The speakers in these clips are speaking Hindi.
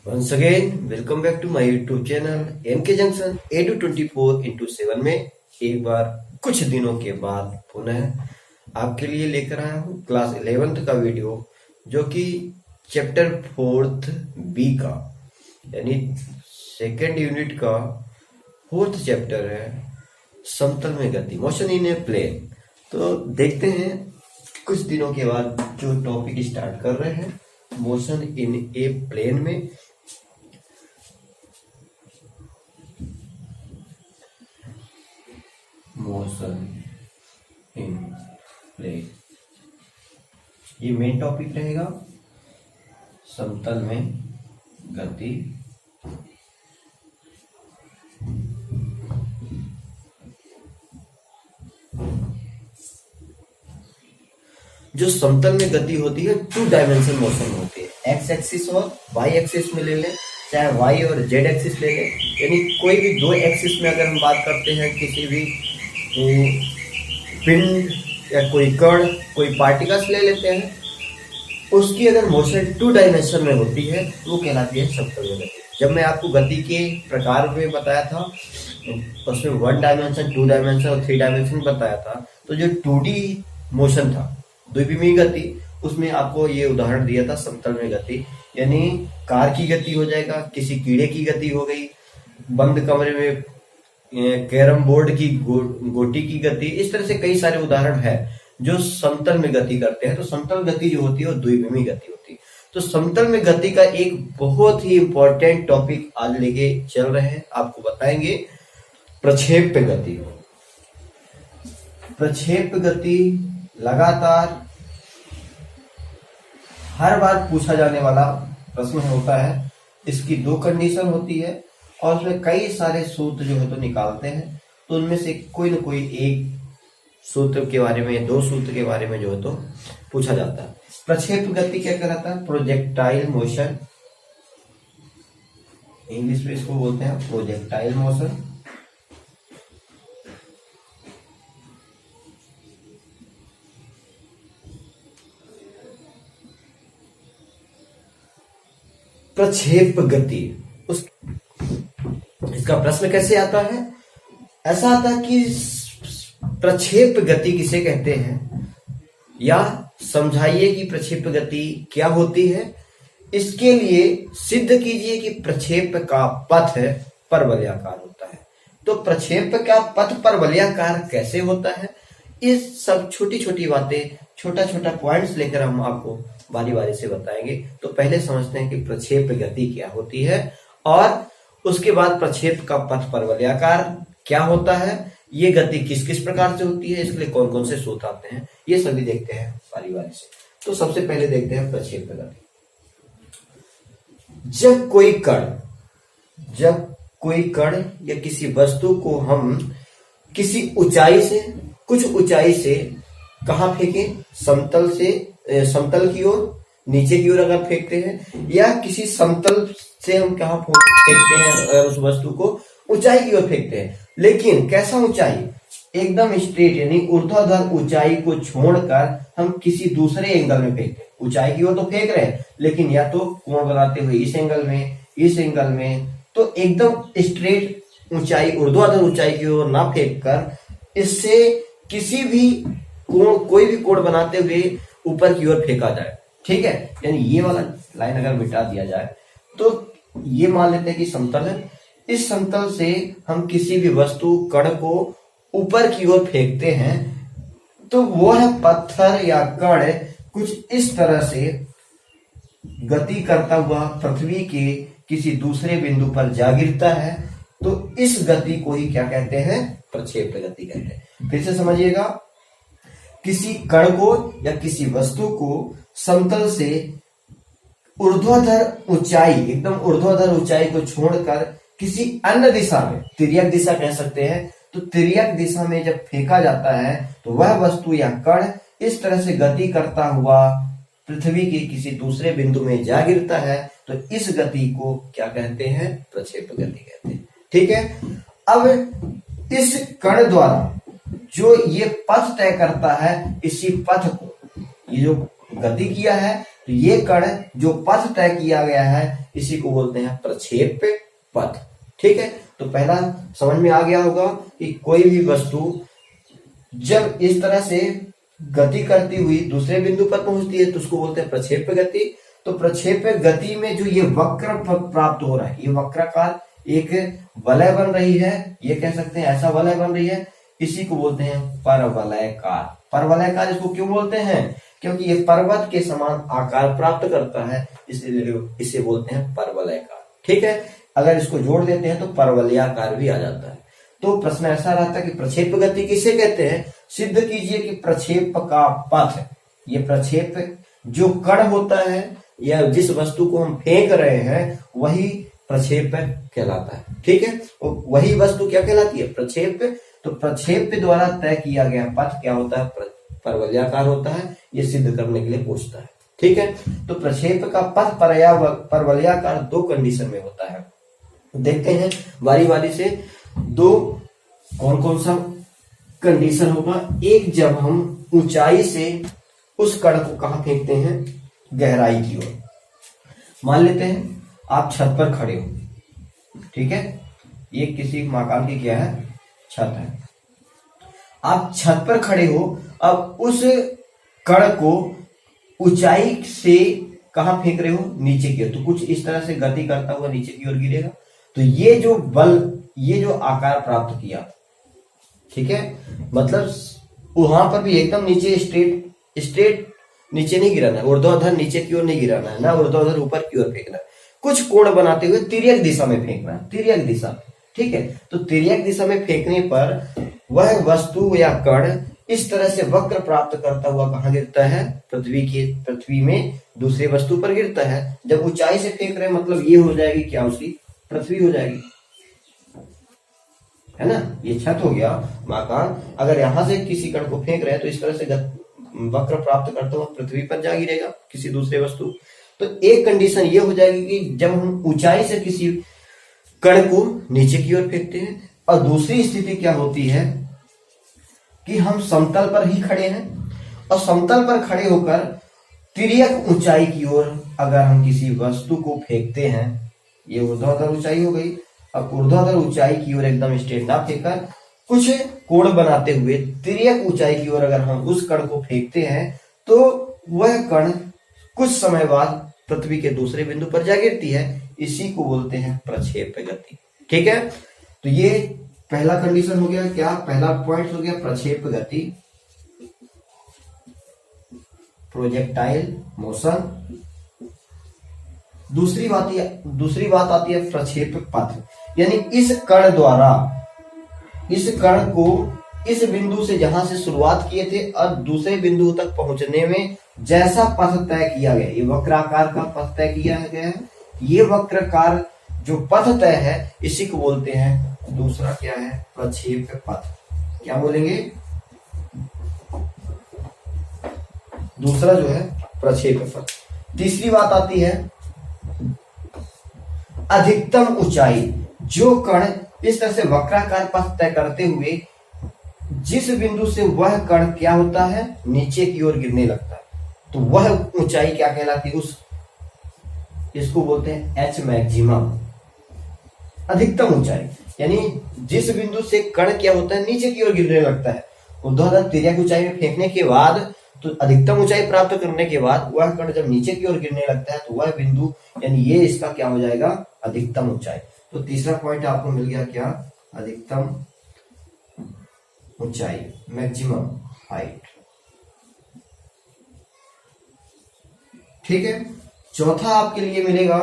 Once again, welcome back to my YouTube channel NK Junction Edu 24/7 में एक बार कुछ दिनों के बाद पुनः आपके लिए लेकर आया हूँ क्लास 11th का वीडियो, जो कि चैप्टर 4th बी का यानी सेकेंड यूनिट का 4th चैप्टर है, समतल में गति, मोशन इन ए प्लेन। तो देखते हैं कुछ दिनों के बाद जो टॉपिक स्टार्ट कर रहे हैं मोशन इन ए प्लेन में। मोशन इन प्लेन ये मेन टॉपिक रहेगा, समतल में गति। जो समतल में गति होती है टू डायमेंशन मोशन होती है, एक्स एक्सिस और वाई एक्सिस में ले लें, चाहे वाई और जेड एक्सिस ले लें, यानी कोई भी दो एक्सिस में अगर हम बात करते हैं किसी भी पिंड या कोई कण, कोई पार्टिकल्स ले लेते हैं, उसकी अगर मोशन टू डायमेंशन में होती है तो वो कहलाती है समतल में गति। जब मैं आपको गति के प्रकार में बताया था उसमें 1 डायमेंशन, 2 डायमेंशन और 3 डायमेंशन बताया था, तो जो 2D मोशन था, द्विविमीय गति, उसमें आपको ये उदाहरण दिया था समतल में गति, यानी कार की गति हो जाएगा, किसी कीड़े की गति हो गई, बंद कमरे में कैरम बोर्ड की गोटी की गति। इस तरह से कई सारे उदाहरण है जो समतल में गति करते हैं। तो समतल गति जो होती है वो द्विविमीय गति होती है। तो समतल में गति का एक बहुत ही इंपॉर्टेंट टॉपिक आज लेके चल रहे हैं, आपको बताएंगे प्रक्षेप्य गति। प्रक्षेप्य गति लगातार हर बार पूछा जाने वाला प्रश्न होता है। इसकी 2 कंडीशन होती है और उसमें कई सारे सूत्र जो है तो निकालते हैं, तो उनमें से कोई न कोई एक सूत्र के बारे में, 2 सूत्र के बारे में जो है तो पूछा जाता है। प्रक्षेप्य गति क्या कहलाता है? प्रोजेक्टाइल मोशन, इंग्लिश में इसको बोलते हैं प्रोजेक्टाइल मोशन। प्रक्षेप गति, इसका प्रश्न कैसे आता है? ऐसा आता है कि प्रक्षेप गति किसे कहते हैं, या समझाइए कि प्रक्षेप गति क्या होती है। इसके लिए सिद्ध कीजिए कि प्रक्षेप का पथ परवलयाकार होता है। तो प्रक्षेप का पथ परवलयाकार कैसे होता है, इस सब छोटी छोटी बातें, छोटा छोटा पॉइंट्स लेकर हम आपको बारी बारी से बताएंगे। तो पहले समझते हैं कि प्रक्षेप गति क्या होती है, और उसके बाद प्रक्षेप का पथ परवलयाकार क्या होता है, ये गति किस किस प्रकार से होती है, इसके लिए कौन कौन से सूत्र आते हैं, ये सभी देखते हैं बारी बारी से। तो सबसे पहले देखते हैं प्रक्षेप गति। जब कोई कण या किसी वस्तु को हम किसी ऊंचाई से, कुछ ऊंचाई से कहां फेंके, समतल की ओर, नीचे की ओर अगर फेंकते हैं, या किसी समतल से हम कहां फेंकते हैं उस वस्तु को, ऊंचाई की ओर फेंकते हैं। लेकिन कैसा ऊंचाई? एकदम स्ट्रेट, यानी ऊर्ध्वाधर ऊंचाई को छोड़कर हम किसी दूसरे एंगल में फेंकते हैं। ऊंचाई की ओर तो फेंक रहे हैं, लेकिन या तो कोण बनाते हुए इस एंगल में, इस एंगल में, तो एकदम स्ट्रेट ऊंचाई, ऊर्ध्वाधर ऊंचाई की ओर ना फेंक कर इससे किसी भी कोण, कोई भी कोण बनाते हुए ऊपर की ओर फेंका जाए। ठीक है, यानी ये वाला लाइन अगर मिटा दिया जाए तो ये मान लेते हैं कि समतल है। इस समतल से हम किसी भी वस्तु, कण को ऊपर की ओर फेंकते हैं, तो वो है पत्थर या कण कुछ इस तरह से गति करता हुआ पृथ्वी के किसी दूसरे बिंदु पर जा गिरता है, तो इस गति को ही क्या कहते हैं? प्रक्षेप गति कहते हैं। फिर से समझिएगा, किसी कण को या किसी वस्तु को समतल से ऊर्ध्वाधर ऊंचाई, एकदम ऊर्ध्वाधर ऊंचाई को छोड़कर किसी अन्य दिशा में, तिर्यक दिशा कह सकते हैं, तो तिर्यक दिशा में जब फेंका जाता है तो वह वस्तु या कण इस तरह से गति करता हुआ पृथ्वी के किसी दूसरे बिंदु में जा गिरता है, तो इस गति को क्या कहते हैं? प्रक्षेप गति कहते हैं। ठीक है, अब इस कण द्वारा जो ये पथ तय करता है, इसी पथ को, ये जो गति किया है, तो ये कण जो पथ तय किया गया है इसी को बोलते हैं प्रक्षेप पथ। ठीक है, तो पहला समझ में आ गया होगा कि कोई भी वस्तु जब इस तरह से गति करती हुई दूसरे बिंदु पर पहुंचती है तो उसको बोलते हैं प्रक्षेप गति। तो प्रक्षेप गति में जो ये वक्र प्राप्त हो रहा है, ये वक्राकार एक वलय बन रही है, ये कह सकते हैं ऐसा वलय बन रही है, इसी को बोलते हैं परवलयकार। परवलयकार इसको क्यों बोलते हैं? क्योंकि ये पर्वत के समान आकार प्राप्त करता है, इसलिए इसे बोलते हैं परवलयकार। ठीक है, अगर इसको जोड़ देते हैं तो परवलयाकार भी आ जाता है। तो प्रश्न ऐसा रहता है कि प्रक्षेप गति किसे कहते हैं? सिद्ध कीजिए कि प्रक्षेप का पथ, ये प्रक्षेप जो कण होता है या जिस वस्तु को हम फेंक रहे हैं वही प्रक्षेप कहलाता है। ठीक है, वही वस्तु क्या कहलाती है? प्रक्षेप। तो प्रक्षेप द्वारा तय किया गया पथ क्या होता है? परवलयाकार होता है। ये सिद्ध करने के लिए पूछता है। ठीक है, तो प्रक्षेप का पथ परवलयाकार दो कंडीशन में होता है। देखते हैं बारी बारी से दो कौन कौन सा कंडीशन होगा। एक, जब हम ऊंचाई से उस कण को कहां फेंकते हैं? गहराई की ओर। मान लेते हैं आप छत पर खड़े हो, ठीक है, ये किसी मकान की क्या है? छत है। आप छत पर खड़े हो, अब उस कण को ऊंचाई से कहां फेंक रहे हो? नीचे की ओर। तो कुछ इस तरह से गति करता हुआ नीचे की ओर गिरेगा। तो ये जो बल, ये जो आकार प्राप्त किया, ठीक है, मतलब वहां पर भी एकदम नीचे स्ट्रेट नीचे नहीं गिराना है, ऊर्ध्वाधर नीचे की ओर नहीं गिराना है, ना ऊर्ध्वाधर ऊपर की ओर फेंकना है, कुछ कोण बनाते हुए तिर्यक दिशा में फेंकना है, तिर्यक दिशा में। ठीक है, तो तिर्यक दिशा में फेंकने पर वह वस्तु या कण इस तरह से वक्र प्राप्त करता हुआ कहां गिरता है? पृथ्वी में दूसरे वस्तु पर गिरता है। जब ऊंचाई से फेंक रहे मतलब ये हो जाएगी क्या? उसकी पृथ्वी हो जाएगी, है ना। ये छत हो गया मकान। अगर यहां से किसी कण को फेंक रहे हैं तो इस तरह से वक्र प्राप्त करता हुआ पृथ्वी पर जा गिरेगा किसी दूसरे वस्तु। तो एक कंडीशन ये हो जाएगी कि जब हम ऊंचाई से किसी कण को नीचे की ओर फेंकते हैं, और दूसरी स्थिति क्या होती है कि हम समतल पर ही खड़े हैं और समतल पर खड़े होकर तिर्यक ऊंचाई की ओर अगर हम किसी वस्तु को फेंकते हैं, ये ऊर्ध्वाधर ऊंचाई हो गई। अब ऊर्ध्वाधर ऊंचाई की ओर एकदम स्ट्रेट ना फेंककर कुछ कोण बनाते हुए तिर्यक ऊंचाई की ओर अगर हम उस कण को फेंकते हैं तो वह कण कुछ समय बाद पृथ्वी के दूसरे बिंदु पर जा गिरती है। इसी को बोलते हैं प्रक्षेप गति। ठीक है, तो ये पहला कंडीशन हो गया। क्या पहला पॉइंट हो गया? प्रक्षेप गति, प्रोजेक्टाइल मोशन। दूसरी बात आती है प्रक्षेप पथ, यानी इस कण द्वारा इस कण को इस बिंदु से जहां से शुरुआत किए थे और दूसरे बिंदु तक पहुंचने में जैसा पथ तय किया गया, ये वक्राकार का पथ तय किया गया है। ये वक्राकार जो पथ तय है इसी को बोलते हैं, दूसरा क्या है? प्रक्षेप पथ। क्या बोलेंगे? दूसरा जो है प्रक्षेप पथ। तीसरी बात आती है अधिकतम ऊंचाई। जो कण इस तरह से वक्राकार पथ तय करते हुए जिस बिंदु से वह कण क्या होता है? नीचे की ओर गिरने लगता है, तो वह ऊंचाई क्या कहलाती है? इसको बोलते हैं एच मैक्सिमम, अधिकतम ऊंचाई। यानी जिस बिंदु से कण क्या होता है? नीचे की ओर गिरने लगता है। ऊर्ध्वाधर तिर्यक ऊंचाई में फेंकने के बाद, तो अधिकतम ऊंचाई प्राप्त करने के बाद वह कण जब नीचे की ओर गिरने लगता है तो वह बिंदु, यानी ये इसका क्या हो जाएगा? अधिकतम ऊंचाई। तो तीसरा पॉइंट आपको मिल गया क्या? अधिकतम ऊंचाई, मैक्सिमम हाइट। ठीक है, चौथा आपके लिए मिलेगा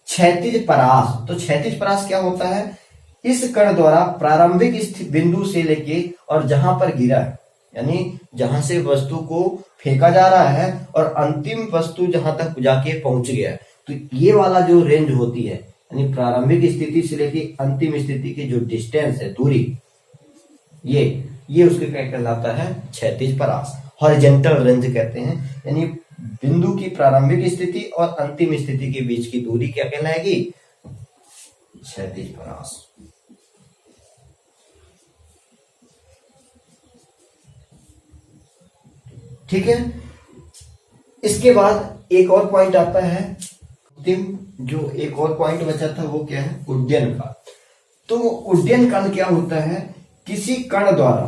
क्षैतिज परास। तो क्षैतिज परास क्या होता है? इस कण द्वारा प्रारंभिक स्थित बिंदु से लेके और जहां पर गिरा है, यानी जहां से वस्तु को फेंका जा रहा है और अंतिम वस्तु जहां तक जाके पहुंच गया है, तो ये वाला जो रेंज होती है, यानी प्रारंभिक स्थिति से लेके अंतिम स्थिति की जो डिस्टेंस है, दूरी, ये उसके क्या कहलाता है? क्षैतिज परास। हॉरिजॉन्टल रेंज कहते हैं, यानी बिंदु की प्रारंभिक स्थिति और अंतिम स्थिति के बीच की दूरी क्या कहलाएगी? क्षैतिज परास। ठीक है, इसके बाद एक और पॉइंट आता है अंतिम जो एक और पॉइंट बचा था वो क्या है, उड्डयन काल। तो उड्डयन काल क्या होता है, किसी कण द्वारा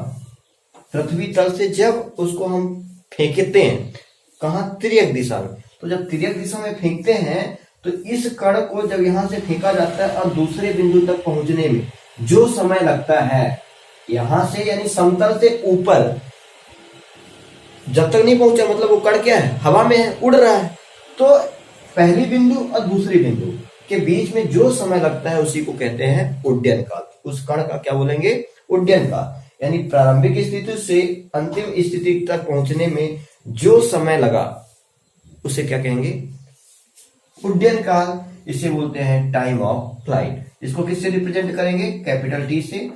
पृथ्वी तल से जब उसको हम फेंकते हैं, कहा, तिर्यक दिशा में, तो जब तिर्यक दिशा में फेंकते हैं तो इस कण को जब यहां से फेंका जाता है और दूसरे बिंदु तक पहुंचने में जो समय लगता है, यहां से यानी समतल से ऊपर जब तक नहीं पहुंचा, मतलब वो कण क्या है, हवा में है, उड़ रहा है, तो पहली बिंदु और दूसरी बिंदु के बीच में जो समय लगता है उसी को कहते हैं उड्डयन काल। उस कण का क्या बोलेंगे, उड्डयन काल। यानी प्रारंभिक स्थिति से अंतिम स्थिति तक पहुंचने में जो समय लगा उसे क्या कहेंगे, उड्डयन काल। इसे बोलते हैं टाइम ऑफ फ्लाइट। इसको किससे रिप्रेजेंट करेंगे, कैपिटल टी से।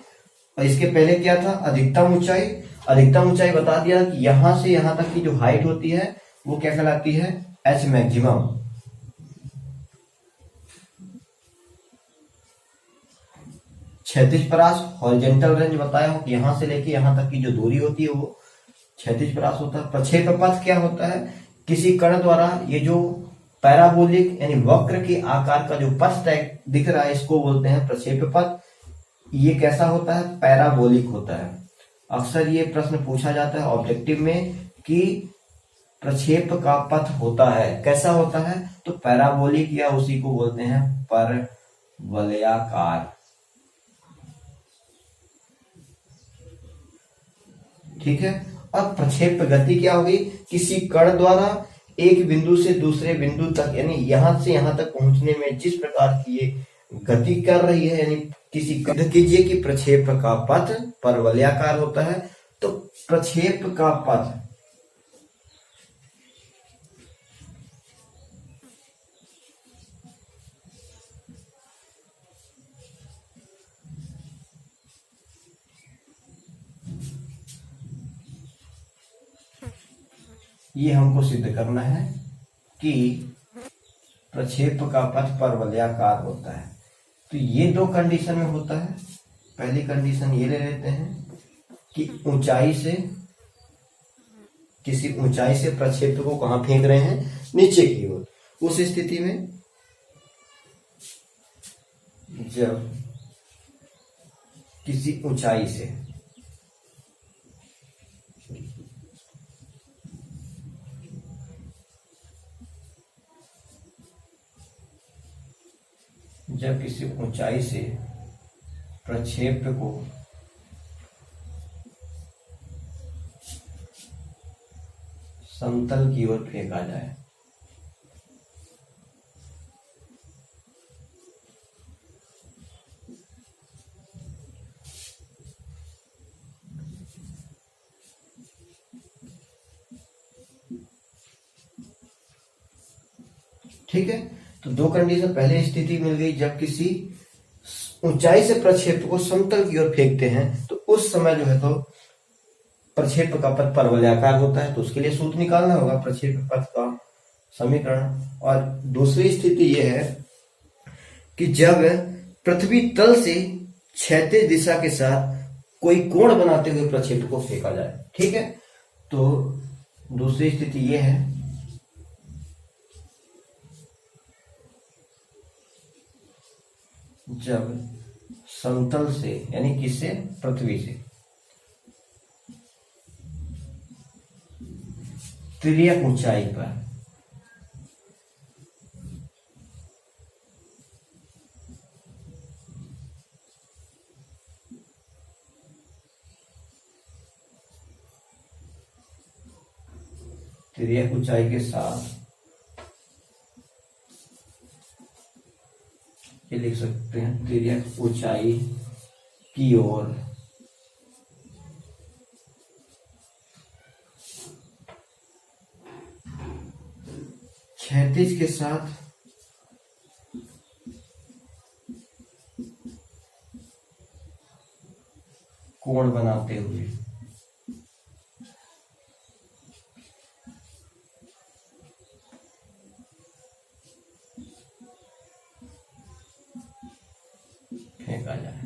और इसके पहले क्या था, अधिकतम ऊंचाई। अधिकतम ऊंचाई बता दिया कि यहां से यहां तक की जो हाइट होती है वो क्या कहलाती है, एच मैक्सिमम। क्षैतिज परास, हॉरिजॉन्टल रेंज बताया हूं कि यहां से लेके यहां तक की जो दूरी होती है वो क्षैतिज परास होता है। प्रक्षेप पथ क्या होता है, किसी कण द्वारा ये जो पैराबोलिक यानी वक्र के आकार का जो पथ दिख रहा है इसको बोलते हैं प्रक्षेप पथ। ये कैसा होता है, पैराबोलिक होता है। अक्सर ये प्रश्न पूछा जाता है ऑब्जेक्टिव में कि प्रक्षेप का पथ होता है, कैसा होता है, तो पैराबोलिक या उसी को बोलते हैं परवलयाकार। ठीक है। अब प्रक्षेप गति क्या होगी, किसी कण द्वारा एक बिंदु से दूसरे बिंदु तक यानी यहां से यहां तक पहुंचने में जिस प्रकार की ये गति कर रही है, यानी किसी सिद्ध कीजिए कि प्रक्षेप का पथ परवलयाकार होता है। तो प्रक्षेप का पथ ये हमको सिद्ध करना है कि प्रक्षेप का पथ परवलयाकार होता है। तो ये दो कंडीशन में होता है। पहली कंडीशन ये ले लेते हैं कि ऊंचाई से, किसी ऊंचाई से प्रक्षेप को कहां फेंक रहे हैं, नीचे की ओर। उस स्थिति में जब किसी ऊंचाई से प्रक्षेप को समतल की ओर फेंका जाए, ठीक है। तो दो कंडीशन, पहली स्थिति मिल गई जब किसी ऊंचाई से प्रक्षेप को समतल की ओर फेंकते हैं तो उस समय जो है तो प्रक्षेप का पथ परवलयाकार होता है। तो उसके लिए सूत्र निकालना होगा प्रक्षेप पथ का समीकरण। और दूसरी स्थिति यह है कि जब पृथ्वी तल से क्षैतिज दिशा के साथ कोई कोण बनाते हुए प्रक्षेप को फेंका जाए, ठीक है। तो दूसरी स्थिति यह है जब समतल से यानी किससे, पृथ्वी से तिर्यक ऊंचाई पर तिर्यक ऊंचाई के साथ, ये लिख सकते हैं, तिर्यक ऊंचाई की ओर क्षैतिज के साथ कोण बनाते हुए फेंका जाए,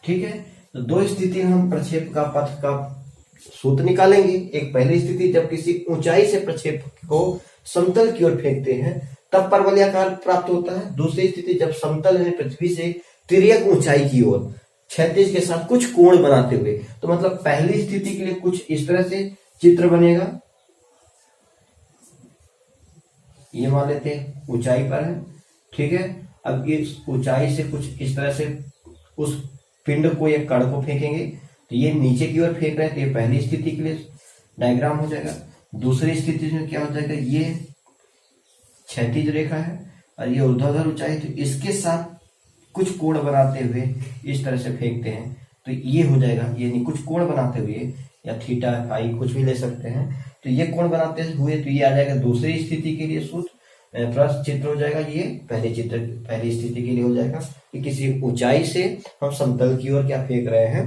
ठीक है। तो दो स्थिति हम प्रक्षेप का पथ का सूत्र निकालेंगे। एक पहली स्थिति जब किसी ऊंचाई से प्रक्षेप को समतल की ओर फेंकते हैं तब परवलयाकार प्राप्त होता है। दूसरी स्थिति जब समतल यानी पृथ्वी से तिर्यक ऊंचाई की ओर क्षैतिज के साथ कुछ कोण बनाते हुए, तो मतलब पहली स्थिति के लिए कुछ इस तरह से चित्र बनेगा, ये मान लेते हैं ऊंचाई पर है, ठीक है। अब इस ऊंचाई से कुछ इस तरह से उस पिंड को या कण को फेंकेंगे, तो ये नीचे की ओर फेंक रहे हैं, तो ये पहली स्थिति के लिए डायग्राम हो जाएगा। दूसरी स्थिति में क्या हो जाएगा, ये क्षैतिज रेखा है और ये ऊर्ध्वाधर ऊंचाई, तो इसके साथ कुछ कोण बनाते हुए इस तरह से फेंकते हैं, तो ये हो जाएगा, यानी कुछ कोण बनाते हुए या थीटा फाई कुछ भी ले सकते हैं, तो ये कोण बनाते हुए, तो ये आ जाएगा दूसरी स्थिति के लिए सूत्र प्लस चित्र हो जाएगा, ये पहली स्थिति के लिए हो जाएगा कि किसी ऊंचाई से हम समतल की ओर क्या फेंक रहे हैं,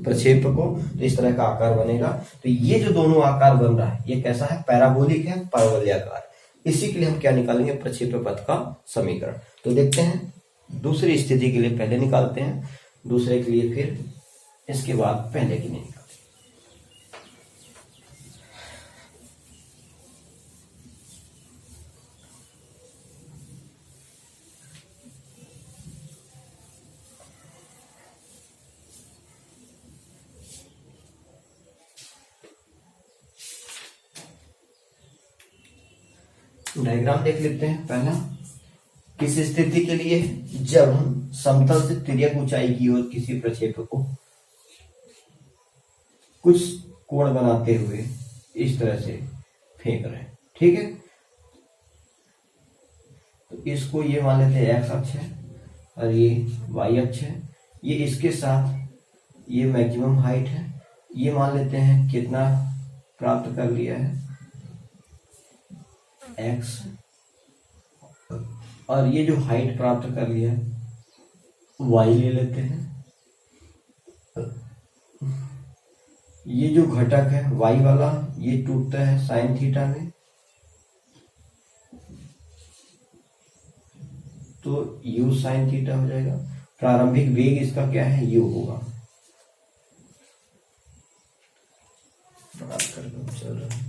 प्रक्षेप को, तो इस तरह का आकार बनेगा। तो ये जो दोनों आकार बन रहा है ये कैसा है, पैराबोलिक है, परवलयाकार। इसी के लिए हम क्या निकालेंगे, प्रक्षेप पथ का समीकरण। तो देखते हैं दूसरी स्थिति के लिए पहले निकालते हैं, दूसरे के लिए फिर इसके बाद पहले के लिए निकालते हैं। डायग्राम देख लेते हैं। पहला, किस स्थिति के लिए, जब हम समतल से तिर्यक ऊंचाई की ओर किसी प्रक्षेप को कुछ कोण बनाते हुए इस तरह से फेंक रहे हैं, ठीक है। तो इसको ये मान लेते हैं एक्स अक्ष है और ये वाई अक्ष है, ये इसके साथ ये मैक्सिमम हाइट है, ये मान लेते हैं कितना प्राप्त कर लिया है, एक्स, और ये जो हाइट प्राप्त कर लिया है वाई ले लेते हैं। ये जो घटक है वाई वाला ये टूटता है साइन थीटा में, तो यू साइन थीटा हो जाएगा। प्रारंभिक वेग इसका क्या है, यू होगा। चल रहा,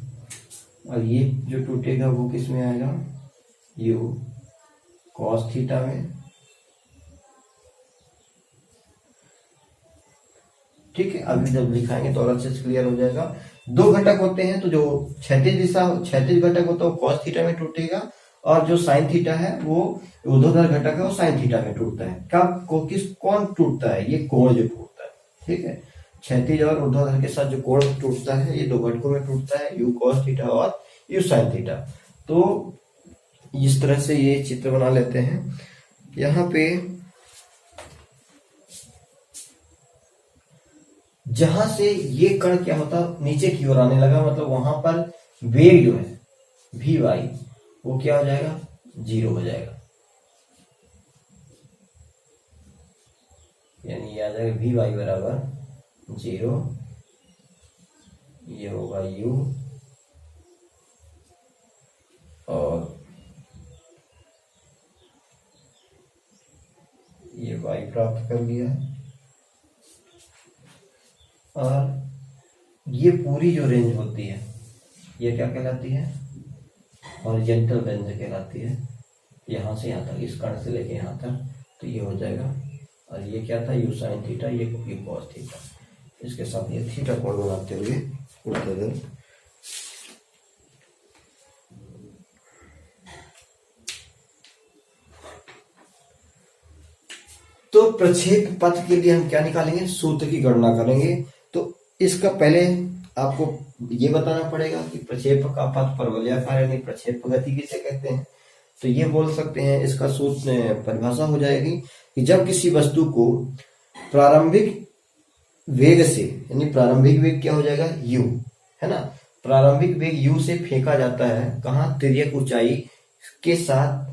और ये जो टूटेगा वो किस में आएगा, यू कॉस थीटा में, ठीक है। अभी जब लिखाएंगे तो और अच्छे से क्लियर हो जाएगा। दो घटक होते हैं, तो जो क्षैतिज घटक होता है वो कॉस थीटा में टूटेगा, और जो साइन थीटा है वो ऊर्ध्वाधर घटक है वो साइन थीटा में टूटता है। कौन टूटता है, ये कोण जो टूटता है, ठीक है। क्षैतिज और ऊर्ध्वाधर के साथ जो कोण टूटता है ये दो घटकों में टूटता है, यू कॉस थीटा और यू साइन थीटा। तो इस तरह से ये चित्र बना लेते हैं। यहाँ पे जहां से ये कण क्या होता नीचे की ओर आने लगा, मतलब वहां पर वेग जो है वी वाई वो क्या हो जाएगा, 0 हो जाएगा, यानी ये आ जाएगा वी वाई बराबर 0, ये होगा यू, और ये वाई प्राप्त कर लिया है, और ये पूरी जो रेंज होती है ये क्या कहलाती है, हॉरिजॉन्टल रेंज कहलाती है, यहाँ से यहाँ तक, इस कण से लेके यहाँ तक, तो ये हो जाएगा। और ये क्या था, यू साइन थीटा, ये यू कॉस थीटा, इसके साथ ये थीटा कोण बनाते हुए ऊर्ध्वाधर। तो प्रक्षेप पथ के लिए हम क्या निकालेंगे, सूत्र की गणना करेंगे। तो इसका पहले आपको ये बताना पड़ेगा कि प्रक्षेप का पथ परवलयाकार यानी प्रक्षेप गति किसे कहते हैं। तो ये बोल सकते हैं, इसका सूत्र परिभाषा हो जाएगी कि जब किसी वस्तु को प्रारंभिक वेग से, यानी प्रारंभिक वेग क्या हो जाएगा, u, है ना, प्रारंभिक वेग u से फेंका जाता है कहाँ, तिर्यक ऊंचाई के साथ,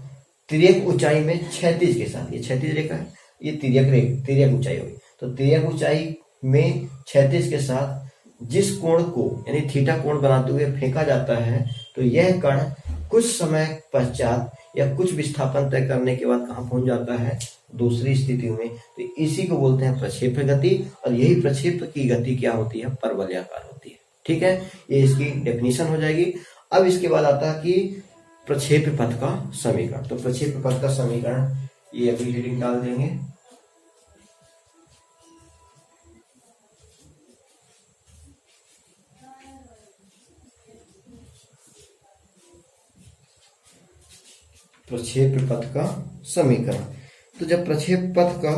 तिर्यक ऊंचाई में क्षैतिज के साथ, ये क्षैतिज रेखा है, ये तिर्यक ऊंचाई होगी, तो तिर्यक ऊंचाई में क्षैतिज के साथ जिस कोण को यानी थीटा कोण बनाते हुए फेंका जाता है, तो यह कण कुछ समय पश्चात या कुछ विस्थापन तय करने के बाद कहाँ पहुंच जाता है, दूसरी स्थिति में। तो इसी को बोलते हैं प्रक्षेप गति, और यही प्रक्षेप की गति क्या होती है, परवलयाकार होती है, ठीक है। ये इसकी डेफिनेशन हो जाएगी। अब इसके बाद आता है कि प्रक्षेप्य पथ का समीकरण। तो प्रक्षेप्य पथ का समीकरण ये अभी हेडिंग डाल देंगे। प्रक्षेप्य पथ का समीकरण। तो जब प्रक्षेप्य पथ का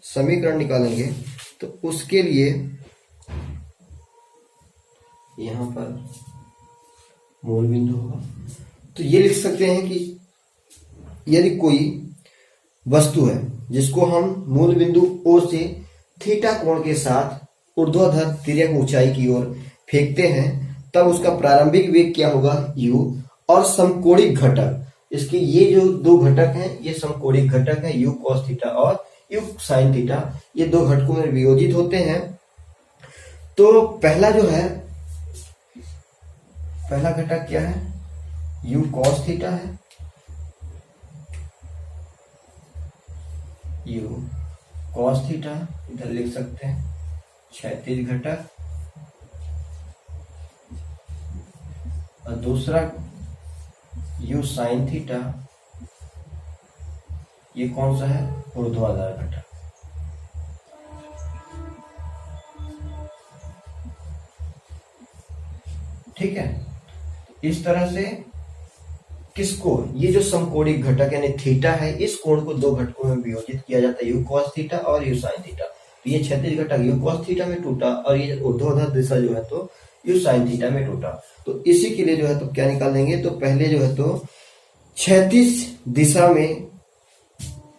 समीकरण निकालेंगे तो उसके लिए यहां पर मूल बिंदु होगा। तो ये लिख सकते हैं कि यदि कोई वस्तु है जिसको हम मूल बिंदु O से थीटा कोण के साथ ऊर्ध्वाधर तिर्यक ऊंचाई की ओर फेंकते हैं, तब उसका प्रारंभिक वेग क्या होगा, u, और समकोणिक घटक, इसके ये जो दो घटक हैं ये समकोणिक घटक है, u cos थीटा और u sin थीटा, ये दो घटकों में वियोजित होते हैं। तो पहला जो है, पहला घटक क्या है, u cos थीटा है, u cos थीटा, इधर लिख सकते हैं क्षैतिज घटक, और दूसरा u sin थीटा, ये कौन सा है, ऊर्ध्वाधर घटक। ठीक है, इस तरह से किसको, ये जो समकोणिक घटक यानी थीटा है, इस कोण को दो घटकों में वियोजित किया जाता है, u cos थीटा और u sin थीटा। तो ये क्षैतिज घटक u cos थीटा में टूटा और ये ऊर्ध्वाधर दिशा जो है तो u sin थीटा में टूटा। तो इसी के लिए जो है तो क्या निकाल देंगे, तो पहले जो है तो क्षैतिज दिशा में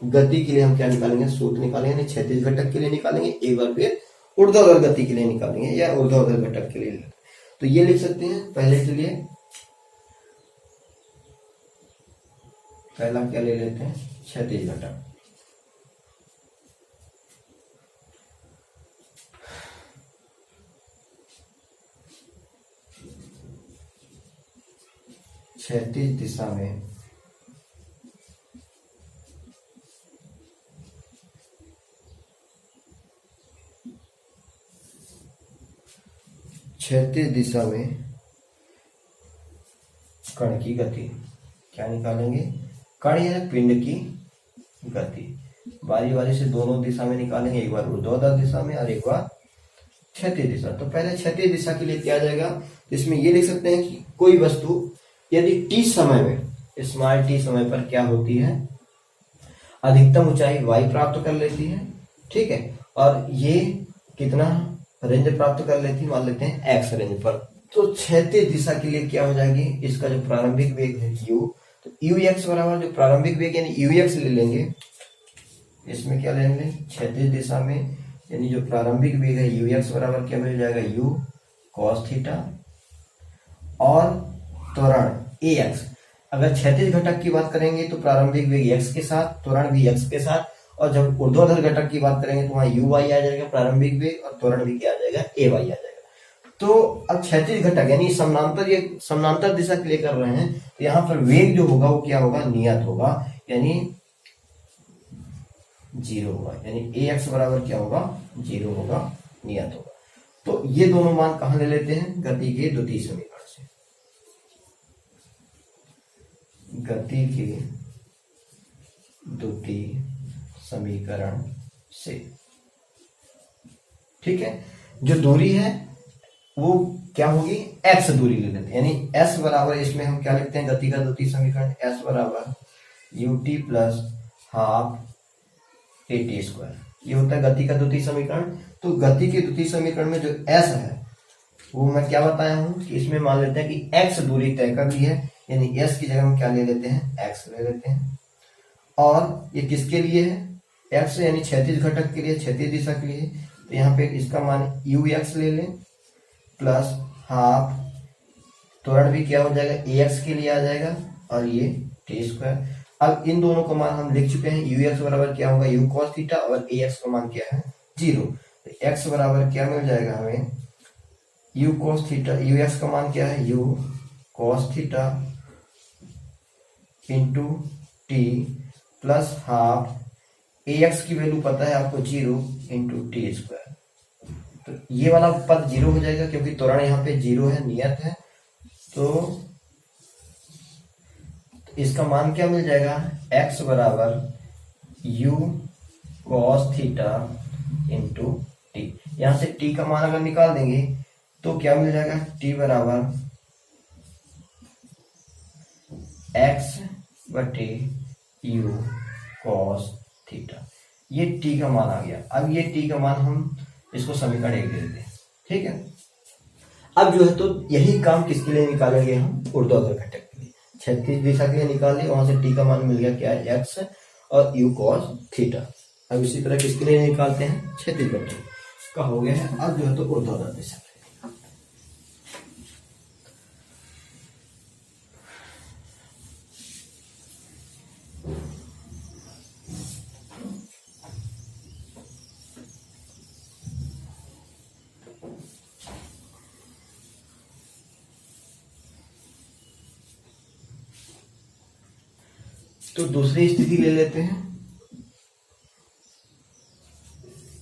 गति के लिए हम क्या निकालेंगे, सूत्र निकालेंगे, यानी क्षैतिज घटक के लिए निकालेंगे, एक बार फिर ऊर्ध्वाधर गति के लिए निकालेंगे या ऊर्ध्वाधर घटक के लिए। तो ये लिख सकते हैं पहले के लिए, पहला क्या ले लेते हैं, क्षैतिज घटक। क्षैतिज दिशा में क्षैतिज दिशा में कण की गति क्या निकालेंगे, कण या पिंड की गति, बारी बारी से दोनों दिशा में निकालेंगे, एक बार ऊर्ध्वाधर दिशा में और एक बार क्षैतिज दिशा। तो पहले क्षैतिज दिशा के लिए क्या जाएगा, इसमें ये लिख सकते हैं कि कोई वस्तु यदि t समय में, स्मॉल t समय पर क्या होती है, अधिकतम ऊंचाई y प्राप्त कर लेती है, ठीक है, और ये कितना रेंज प्राप्त कर लेती है, मान लेते हैं x रेंज पर। तो क्षैतिज दिशा के लिए क्या हो जाएगी, इसका जो प्रारंभिक वेग है u, तो ux बराबर जो प्रारंभिक वेग यानी ux ले लेंगे, इसमें क्या लेंगे, क्षैतिज दिशा में यानी जो प्रारंभिक वेग है ux बराबर क्या मिल जाएगा, u cos थीटा, और त्वरण ax, अगर क्षैतिज घटक की बात करेंगे तो प्रारंभिक वेग x के साथ, त्वरण भी x के साथ, और जब ऊर्ध्वाधर घटक की बात करेंगे तो वहां uy आ जाएगा प्रारंभिक वेग, और त्वरण भी क्या आ जाएगा, ay आ जाएगा। तो अब क्षैतिज घटक यानी समानांतर, ये समानांतर दिशा के लिए कर रहे हैं, तो यहाँ पर वेग जो होगा वो क्या होगा, नियत होगा, यानी 0 होगा, यानी ax बराबर क्या होगा, 0 होगा, नियत होगा। तो ये दोनों मान कहां ले लेते हैं, गति के द्वितीय समीकरण से, गति के द्वितीय समीकरण से। ठीक है, जो दूरी है वो क्या होगी, x दूरी ले लेते हैं, यानी s बराबर, इसमें हम क्या लिखते हैं, गति का द्वितीय समीकरण s बराबर ut plus half at square, ये होता है गति का द्वितीय समीकरण। तो गति के द्वितीय समीकरण में जो s है वो मैं क्या बताया हूं कि इसमें मान लेते हैं कि x दूरी तय कर ली है, यानी s की जगह हम क्या ले लेते हैं, x ले लेते हैं, और ये किसके लिए है, x यानी क्षैतिज घटक के लिए, क्षैतिज दिशा के लिए। तो यहाँ पे इसका मान ux ले लें प्लस हाफ, त्वरण भी क्या हो जाएगा, ax के लिए आ जाएगा, और ये t स्क्वायर। अब इन दोनों का मान हम लिख चुके हैं, ux बराबर क्या होगा, u cos थीटा, और ax का मान क्या है, 0। तो x बराबर क्या मिल जाएगा हमें, u cos थीटा, ux का मान क्या है, u cos theta into t plus half, ax की वैल्यू पता है आपको 0 इंटू टी स्क्वायर। तो ये वाला पद 0 हो जाएगा क्योंकि त्वरण यहाँ पे 0 है, नियत है। तो इसका मान क्या मिल जाएगा, x बराबर u cos theta into T. यहां से t का मान अगर निकाल देंगे तो क्या मिल जाएगा, t बराबर x बटे u cos थीटा। ये t का मान आ गया। अब ये t का मान हम इसको समीकरण 1 दे देते हैं, ठीक है। अब जो है तो यही काम किसके लिए निकालेंगे हम, ऊर्ध्वाधर घटक के लिए, क्षैतिज दिशा के लिए निकाल लिया, वहां से t का मान मिल गया क्या है, x और u cos थीटा। अब इसी तरह किसके लिए निकालते हैं, क्षैतिज घटक का हो गया है। अब जो है तो ऊर्ध्वाधर दिशा। तो दूसरी स्थिति ले लेते हैं,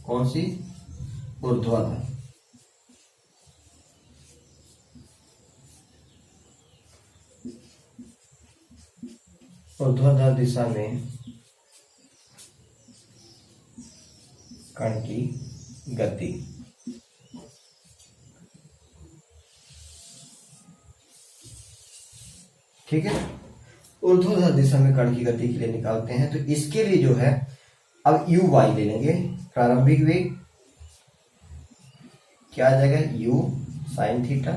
कौन सी, ऊर्ध्वाधर। ऊर्ध्वाधर दिशा में कण की गति। ठीक है, ऊर्ध्वाधर दिशा में कण की गति के लिए निकालते हैं। तो इसके लिए जो है अब यू वाई ले लेंगे, प्रारंभिक वेग क्या आ जाएगा, यू साइन थीटा।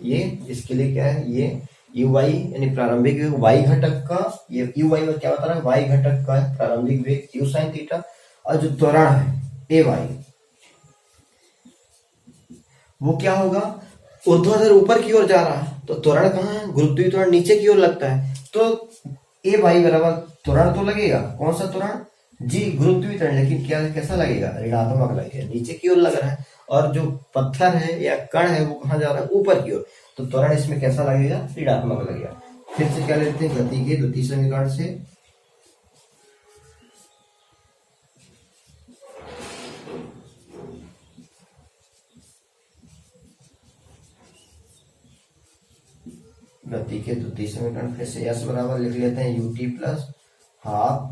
ये इसके लिए क्या है, ये यू वाई यानी प्रारंभिक वेग वाई घटक का, ये यू वाई क्या बता रहा है, वाई घटक का है प्रारंभिक वेग यू साइन थीटा। और जो त्वरण है ए वाई, वो क्या होगा, ऊर्ध्वाधर ऊपर की ओर जा रहा है तो त्वरण कहाँ है, गुरुत्वीय त्वरण नीचे की ओर लगता है। तो ए वाई बराबर त्वरण तो लगेगा, कौन सा त्वरण, जी गुरुत्वीय त्वरण, लेकिन क्या कैसा लगेगा, ऋणात्मक लगेगा, नीचे की ओर लग रहा है। और जो पत्थर है या कण है वो कहाँ जा रहा है, ऊपर की ओर, तो त्वरण इसमें कैसा लगेगा, ऋणात्मक लगेगा। फिर से क्या लेते हैं, गति के द्वितीय समीकरण से गति के द्वितीय समीकरण, फिर से s बराबर लिख लेते हैं ut plus half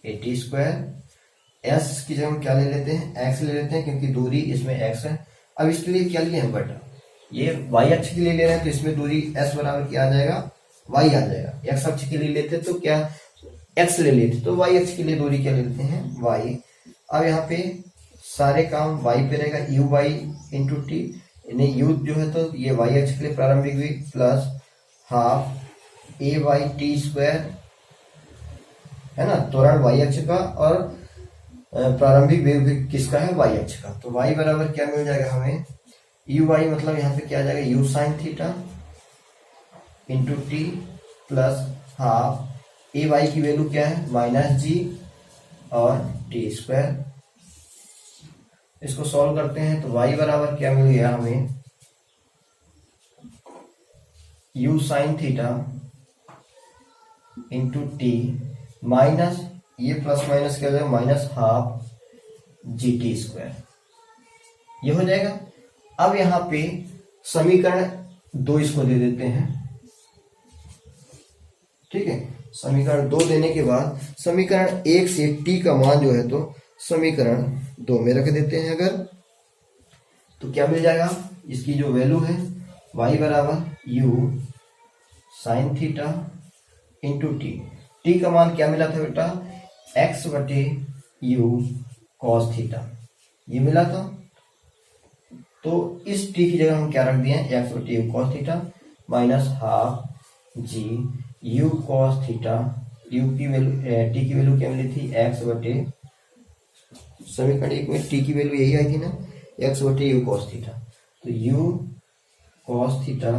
at square. s की जगह हम क्या ले लेते हैं, x ले लेते हैं, क्योंकि दूरी इसमें x है। अब इसके लिए क्या लिए हैं बटा, ये y अक्ष के लिए ले रहे हैं तो इसमें दूरी s बराबर क्या आ जाएगा, y आ जाएगा। x अक्ष के लिए लेते तो क्या x ले लेते, तो y अक्ष के लिए दूरी क्या लेते हैं, y। अब यहाँ पे सारे काम y पे रहेगा, u y इंटू टी, यानी u जो है तो ये y अक्ष के लिए प्रारंभिक वेग plus half A by T square, है ना, त्वरण y अक्ष का और प्रारंभिक वेग किसका है, y अक्ष का। तो y बराबर क्या मिल जाएगा हमें, यू वाई मतलब यहाँ पे क्या आ जाएगा, u sine theta into t plus half a y की वैल्यू क्या है, माइनस जी और टी स्क्वायर। इसको सॉल्व करते हैं तो y बराबर क्या मिल गया हमें, you sine theta into T minus ये प्लस माइनस क्या हो जाएगा, minus half G T square, ये हो जाएगा। अब यहां पे समीकरण 2 इसको दे देते हैं, ठीक है। समीकरण 2 देने के बाद समीकरण 1 से t का मान जो है तो समीकरण 2 में रख देते हैं अगर, तो क्या मिल जाएगा, इसकी जो वैल्यू है y बराबर u sign theta into T. T का मान क्या मिला था बेटा, x बटे u cos थीटा, ये मिला था। तो इस t की जगह हम क्या रख दिए, x बटे u cos theta minus half g u cos theta, u की वैल्यू t की वैल्यू क्या मिली थी, x बटे, समीकरण 1 में t की वैल्यू यही आई थी ना, x बटे u cos थीटा। तो u cos थीटा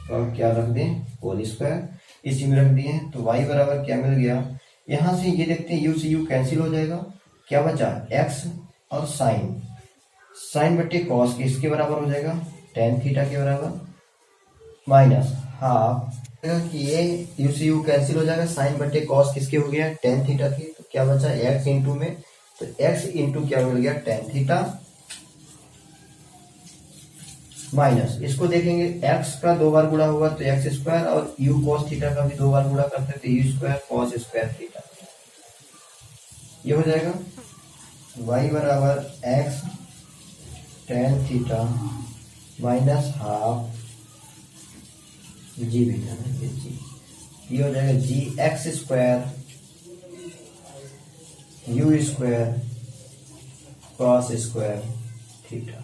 और क्या रख दें, होल स्क्वायर, इसी में रख दिए। तो y बराबर क्या मिल गया, यहां से ये देखते हैं u से u कैंसिल हो जाएगा, क्या बचा x और साइन, साइन बटे कॉस के इसके बराबर हो जाएगा, टेन थीटा के बराबर, माइनस हाफ कि ये u से u कैंसिल हो जाएगा, साइन बटे कॉस किसके हो गया, टेन थीटा के। तो क्या बचा x इंटू में, तो x इंटू क्या मिल गया, टेन थीटा माइनस इसको देखेंगे x का 2 बार गुणा होगा तो एक्स स्क्वायर और u cos थीटा का भी 2 बार गुणा करते तो u square cos square theta. ये हो जाएगा y बराबर x tan theta minus half g भी था जी। ये हो जाएगा g x square u square cos square theta.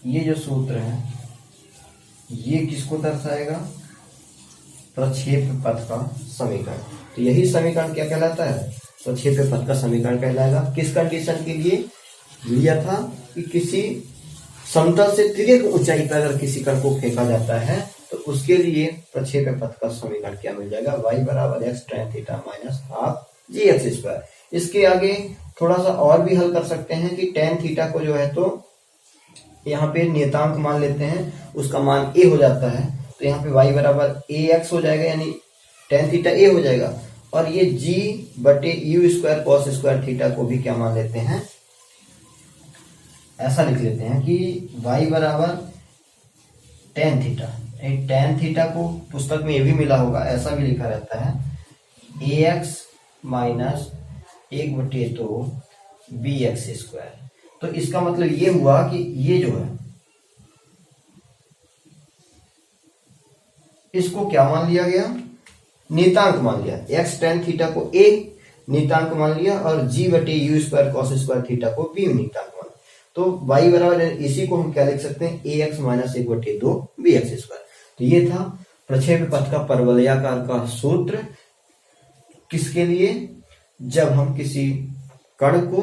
ये जो सूत्र है ये किसको दर्शाएगा? प्रक्षेप पथ का समीकरण। तो यही समीकरण क्या कहलाता है? प्रक्षेप पथ का समीकरण कहलाएगा। किस कंडीशन के लिए लिया था? कि किसी समतल से तिर्यक ऊंचाई पर अगर किसी कण को फेंका जाता है तो उसके लिए प्रक्षेप पथ का समीकरण क्या मिल जाएगा? y बराबर x tan theta minus half g x square. इसके आगे थोड़ा सा और भी हल कर सकते हैं कि tan थीटा को जो है तो यहाँ पे नियतांक मान लेते हैं, उसका मान a हो जाता है तो यहाँ पे y बराबर ax हो जाएगा, यानी tan थीटा a हो जाएगा। और ये g बटे you square cos square theta को भी क्या मान लेते हैं? ऐसा लिख लेते हैं कि y बराबर tan थीटा। tan थीटा को पुस्तक में ये भी मिला होगा, ऐसा भी लिखा रहता है ax माइनस 1/2 bx स्क्वायर। तो इसका मतलब ये हुआ कि ये जो है इसको क्या मान लिया गया? नियतांक मान लिया। x tan थीटा को a नियतांक मान लिया और g बटे you square cos square theta को b नियतांक मान लिया। तो y बराबर इसी को हम क्या लिख सकते हैं? ax minus 1/2 bx square. तो ये था प्रक्षेप पथ का परवलयाकार का सूत्र। किसके लिए? जब हम किसी कण को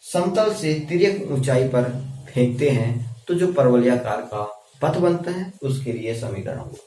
समतल से तिर्यक ऊंचाई पर फेंकते हैं तो जो परवलयाकार का पथ बनता है उसके लिए समीकरण होगा।